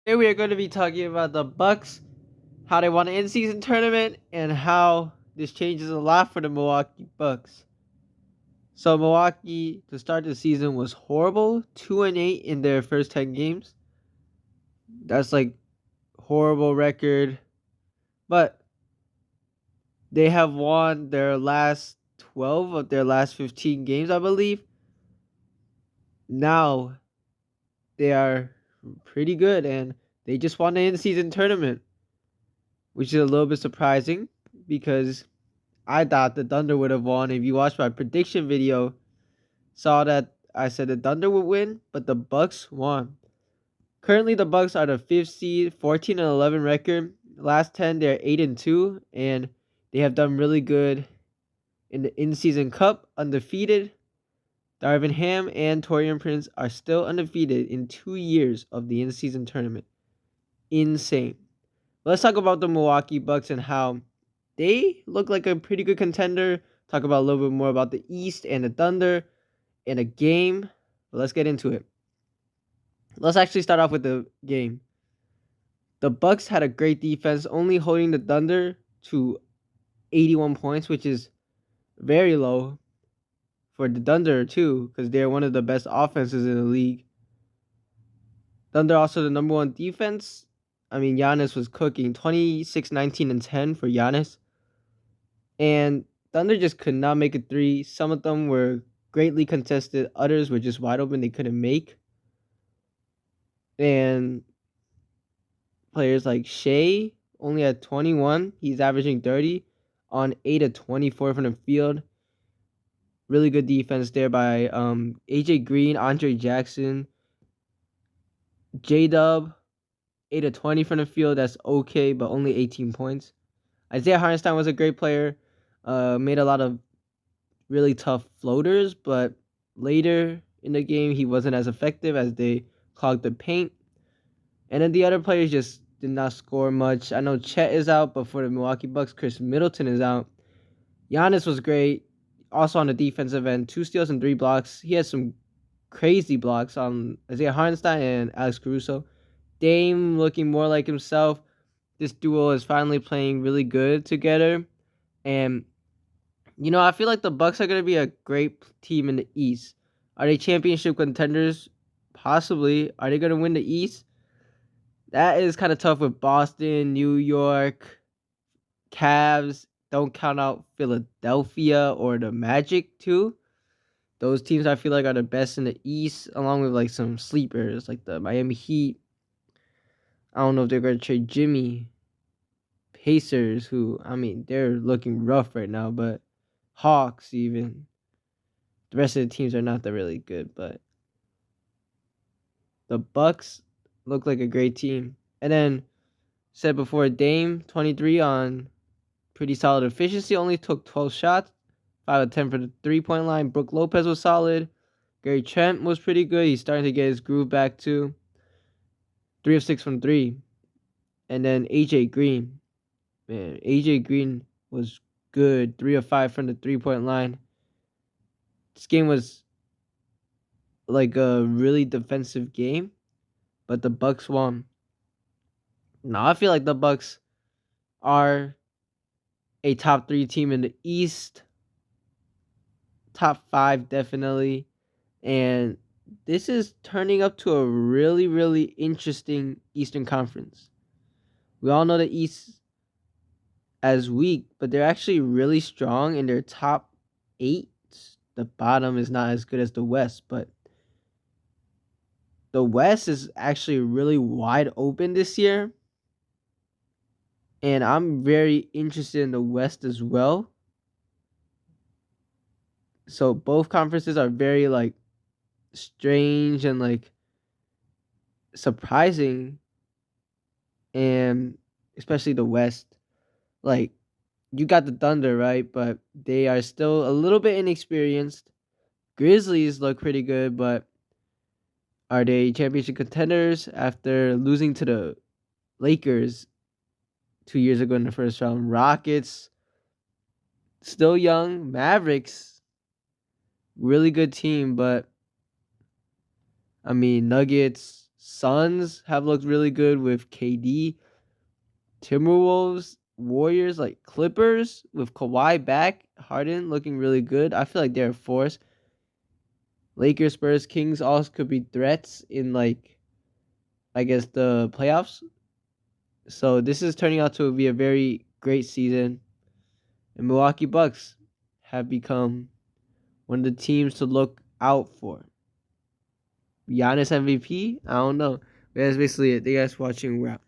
Today we are going to be talking about the Bucks, how they won the in-season tournament, and how this changes a lot for the Milwaukee Bucks. So Milwaukee to start the season was horrible, 2-8 in their first 10 games. That's like horrible record, but they have won their last 12 of their last 15 games, I believe. Now they are pretty good and they just won the in-season tournament, which is a little bit surprising because I thought the Thunder would have won. If you watched my prediction video, saw that I said the Thunder would win, but the Bucks won. Currently, the Bucks are the fifth seed, 14-11 record. Last 10, they're 8-2, and they have done really good in the in-season cup, undefeated. Darvin Ham and Torian Prince are still undefeated in 2 years of the in-season tournament. Insane. Let's talk about the Milwaukee Bucks and how they look like a pretty good contender. Talk about a little bit more about the East and the Thunder in a game. But let's get into it. Let's actually start off with the game. The Bucks had a great defense, only holding the Thunder to 81 points, which is very low for the Thunder too, because they're one of the best offenses in the league. Thunder also the number one defense. I mean, Giannis was cooking 26, 19, and 10 for Giannis. And Thunder just could not make a three. Some of them were greatly contested. Others were just wide open they couldn't make. And players like Shea only at 21. He's averaging 30 on 8 of 24 from the field. Really good defense there by AJ Green, Andre Jackson, J-Dub, 8 of 20 from the field. That's okay, but only 18 points. Isaiah Hartenstein was a great player. Made a lot of really tough floaters, but later in the game, he wasn't as effective as they clogged the paint. And then the other players just did not score much. I know Chet is out, but for the Milwaukee Bucks, Chris Middleton is out. Giannis was great. Also on the defensive end, 2 steals and 3 blocks. He had some crazy blocks on Isaiah Hartenstein and Alex Caruso. Dame looking more like himself. This duo is finally playing really good together. And, I feel like the Bucks are going to be a great team in the East. Are they championship contenders? Possibly. Are they going to win the East? That is kind of tough with Boston, New York, Cavs. Don't count out Philadelphia or the Magic too. Those teams I feel like are the best in the East, along with like some sleepers like the Miami Heat. I don't know if they're going to trade Jimmy. Pacers, who, I mean, they're looking rough right now, but Hawks even. The rest of the teams are not that really good, but the Bucks look like a great team. And then said before, Dame 23 on pretty solid efficiency. Only took 12 shots, 5 of 10 for the 3-point line. Brook Lopez was solid. Gary Trent was pretty good. He's starting to get his groove back too. 3 of 6 from 3. And then AJ Green. Man, AJ Green was good. 3 of 5 from the 3-point line. This game was like a really defensive game, but the Bucks won. Now I feel like the Bucks are a top 3 team in the East. Top 5 definitely. And this is turning up to a really, really interesting Eastern Conference. We all know the East as weak, but they're actually really strong in their top 8. The bottom is not as good as the West, but the West is actually really wide open this year. And I'm very interested in the West as well. So both conferences are very like strange and like surprising, and especially the West. Like, you got the Thunder, right? But they are still a little bit inexperienced. Grizzlies look pretty good, but are they championship contenders after losing to the Lakers 2 years ago in the first round? Rockets, still young. Mavericks, really good team, but I mean, Nuggets, Suns have looked really good with KD. Timberwolves, Warriors, like Clippers with Kawhi back, Harden looking really good. I feel like they're a force. Lakers, Spurs, Kings also could be threats in like I guess the playoffs. So this is turning out to be a very great season. And Milwaukee Bucks have become one of the teams to look out for. Giannis MVP? I don't know. But that's basically it. Thank you guys for watching. We're out.